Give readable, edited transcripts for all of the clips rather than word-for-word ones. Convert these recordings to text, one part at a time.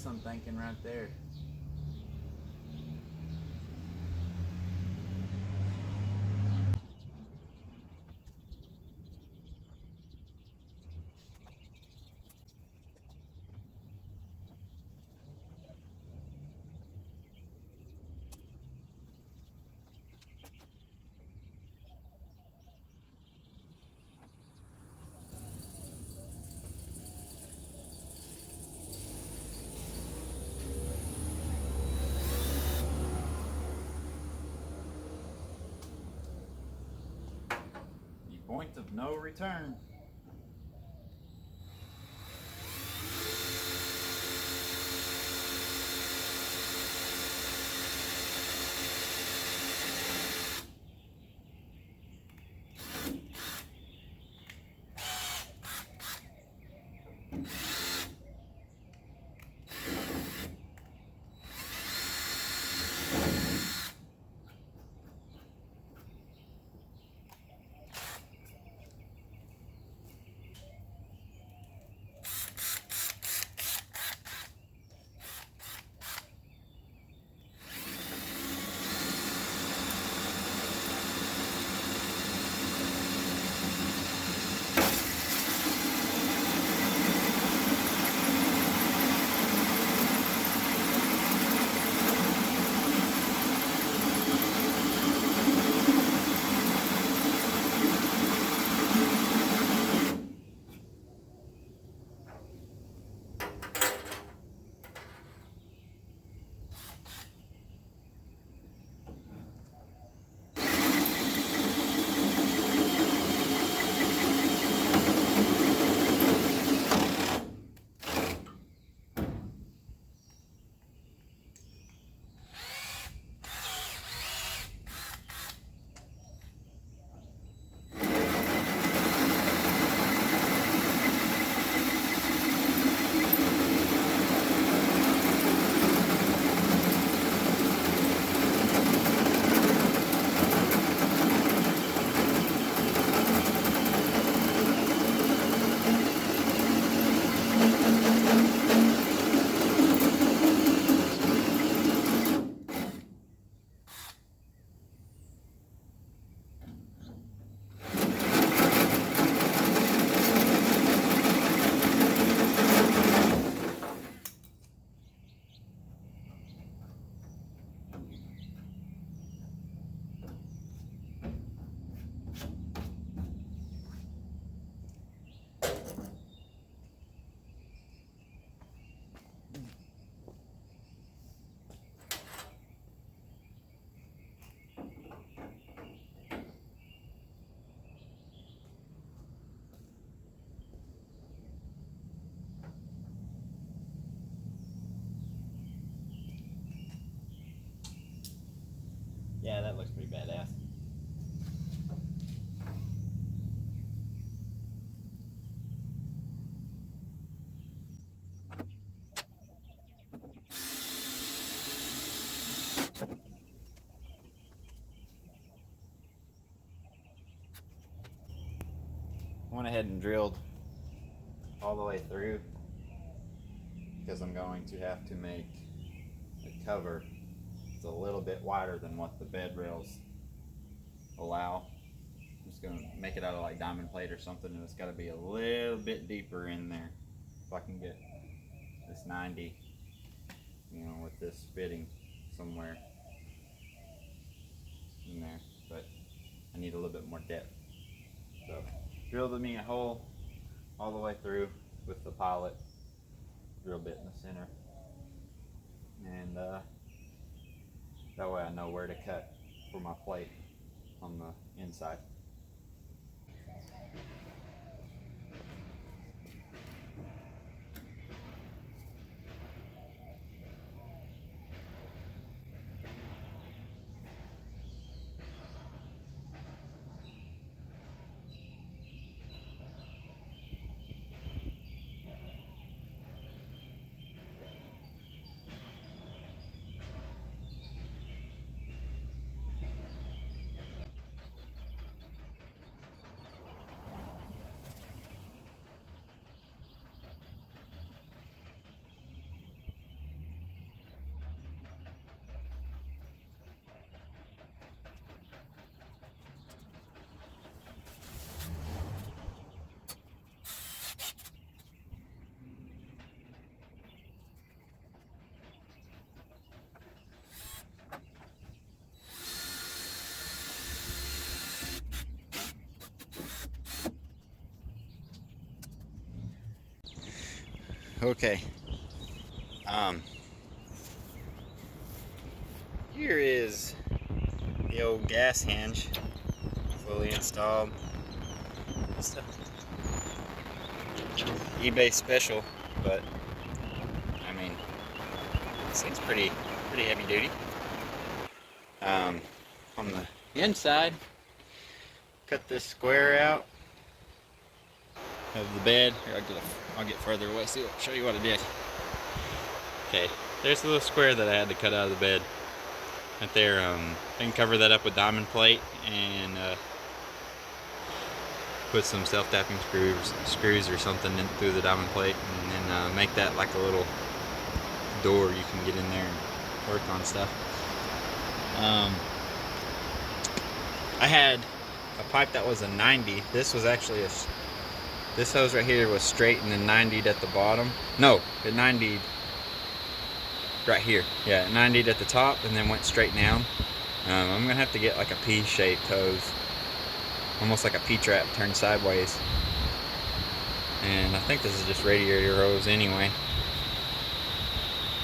I'm thinking right there. The point of no return. Yeah, that looks pretty badass. Went ahead and drilled all the way through because I'm going to have to make the cover. It's a little bit wider than what the bed rails allow. I'm just going to make it out of like diamond plate or something, and it's got to be a little bit deeper in there if I can get this 90, with this fitting somewhere in there, but I need a little bit more depth. So drilled me a hole all the way through with the pilot drill bit in the center, and that way I know where to cut for my plate on the inside. Okay. Here is the old gas hinge, fully installed. It's a eBay special, but I mean, it seems pretty heavy duty. On the inside, cut this square out of the bed. Here, I'll get further away. Show you what I did. Okay, there's the little square that I had to cut out of the bed. Right there. I can cover that up with diamond plate and put some self-tapping screws or something in through the diamond plate, and then make that like a little door you can get in there and work on stuff. I had a pipe that was a 90. This was actually this hose right here was straight and then 90'd at the bottom. No, it 90'd right here. Yeah, it 90'd at the top and then went straight down. I'm gonna have to get like a P-shaped hose, almost like a P-trap turned sideways. And I think this is just radiator hose anyway,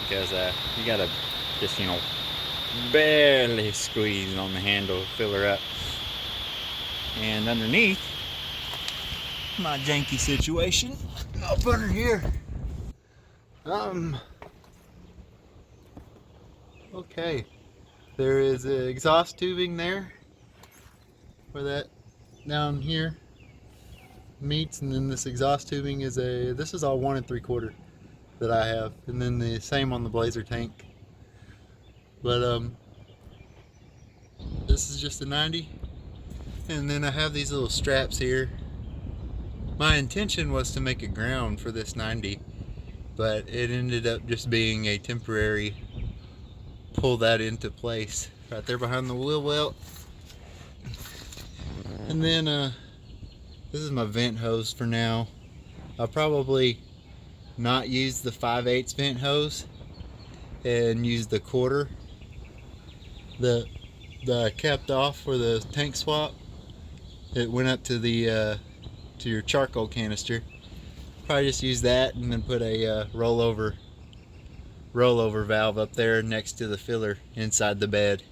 because you gotta just, you know, barely squeeze on the handle to fill her up. And underneath, my janky situation up under here. Okay, there is an exhaust tubing there where that down here meets, and then this exhaust tubing is this is all 1 3/4 that I have, and then the same on the Blazer tank. But this is just a 90, and then I have these little straps here. My intention was to make a ground for this 90, but it ended up just being a temporary pull that into place right there behind the wheel well. And then this is my vent hose for now. I'll probably not use the 5/8 vent hose and use the 1/4 that I kept off for the tank swap. It went up to the to your charcoal canister. Probably just use that and then put a rollover valve up there next to the filler inside the bed,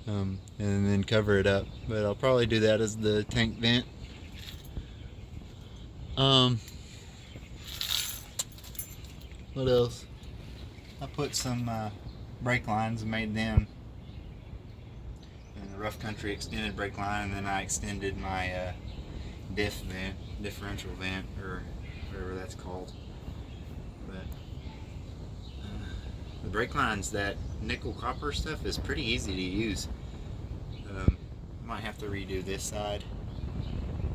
and then cover it up. But I'll probably do that as the tank vent. What else? I put some brake lines and made them in the rough country extended brake line, and then I extended my differential vent, or whatever that's called. But the brake lines, that nickel copper stuff, is pretty easy to use. I might have to redo this side.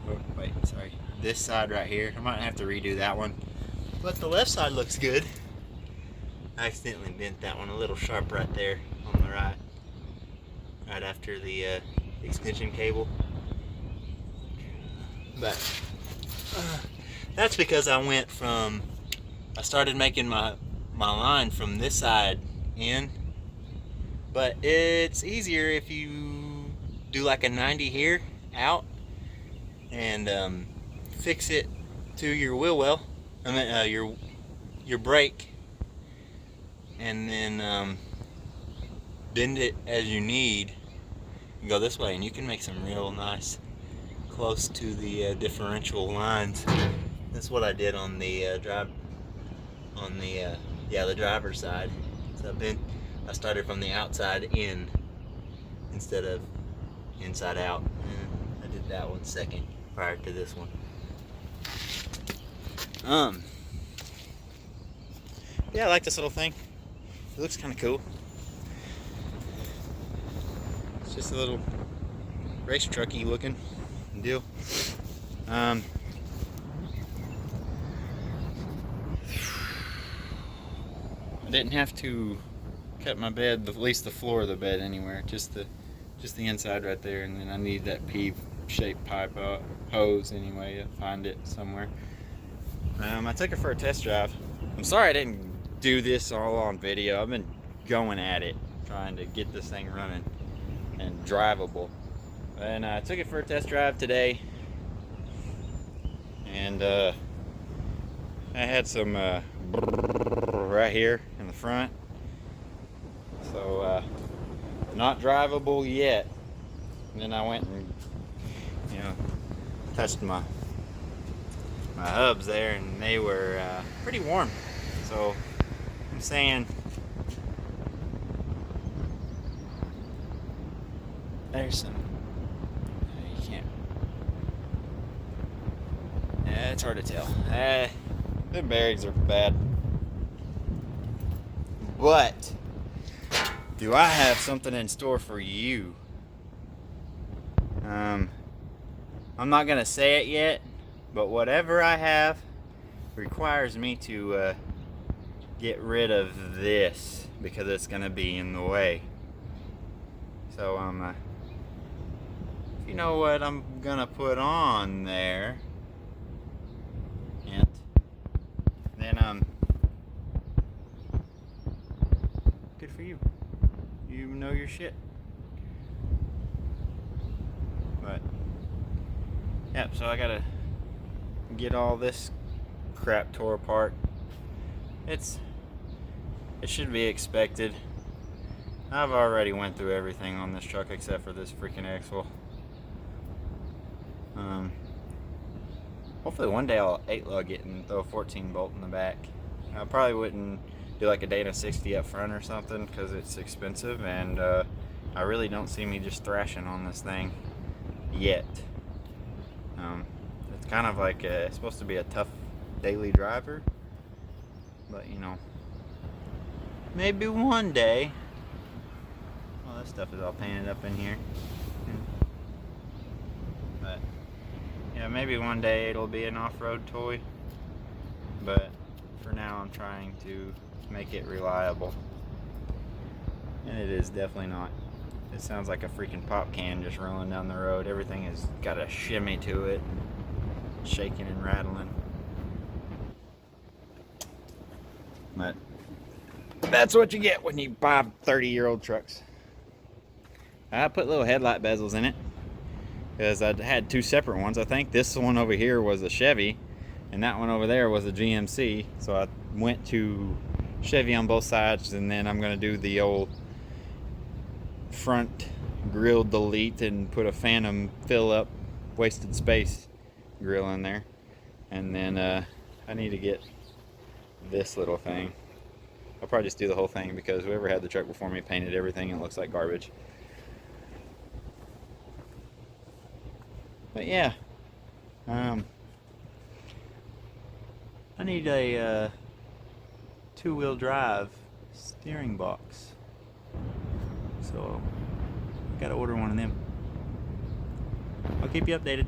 Oh, wait, sorry. This side right here. I might have to redo that one. But the left side looks good. I accidentally bent that one a little sharp right there on the right. Right after the extension cable. But that's because I started making my line from this side in. But it's easier if you do like a 90 here out and fix it to your wheel well. I mean your brake, and then bend it as you need and go this way, and you can make some real nice close to the differential lines. That's what I did on the the driver's side. So I started from the outside in instead of inside out, and I did that one second prior to this one. Yeah, I like this little thing. It looks kind of cool. It's just a little race trucky looking deal. I didn't have to cut my bed, at least the floor of the bed anywhere, just the inside right there, and then I need that P-shaped pipe hose anyway to find it somewhere. I took it for a test drive. I'm sorry I didn't do this all on video. I've been going at it, trying to get this thing running and drivable. And I took it for a test drive today, and I had some right here in the front, so not drivable yet. And then I went and, you know, touched my hubs there, and they were pretty warm. So I'm saying there's some. You can't. Yeah, it's hard to tell. The bearings are bad. But do I have something in store for you? I'm not gonna say it yet, but whatever I have requires me to get rid of this because it's gonna be in the way. So if you know what I'm gonna put on there, then good for you. You know your shit. But yeah, so I gotta get all this crap tore apart. It should be expected. I've already went through everything on this truck except for this freaking axle. Hopefully one day I'll 8-lug it and throw a 14 bolt in the back. I probably wouldn't do like a Dana 60 up front or something because it's expensive, and I really don't see me just thrashing on this thing yet. It's kind of like it's supposed to be a tough daily driver, but you know, maybe one day. Well, this stuff is all painted up in here, but yeah, maybe one day it'll be an off-road toy, but for now I'm trying to make it reliable, and it is definitely not. It sounds like a freaking pop can just rolling down the road. Everything has got a shimmy to it, shaking and rattling. But that's what you get when you buy 30-year-old trucks. I put little headlight bezels in it because I had two separate ones. I think this one over here was a Chevy and that one over there was a GMC. So I went to Chevy on both sides, and then I'm going to do the old front grill delete and put a Phantom fill up wasted space grill in there. And then I need to get this little thing. I'll probably just do the whole thing because whoever had the truck before me painted everything and it looks like garbage. But yeah, I need a two-wheel drive steering box, so I gotta order one of them. I'll keep you updated.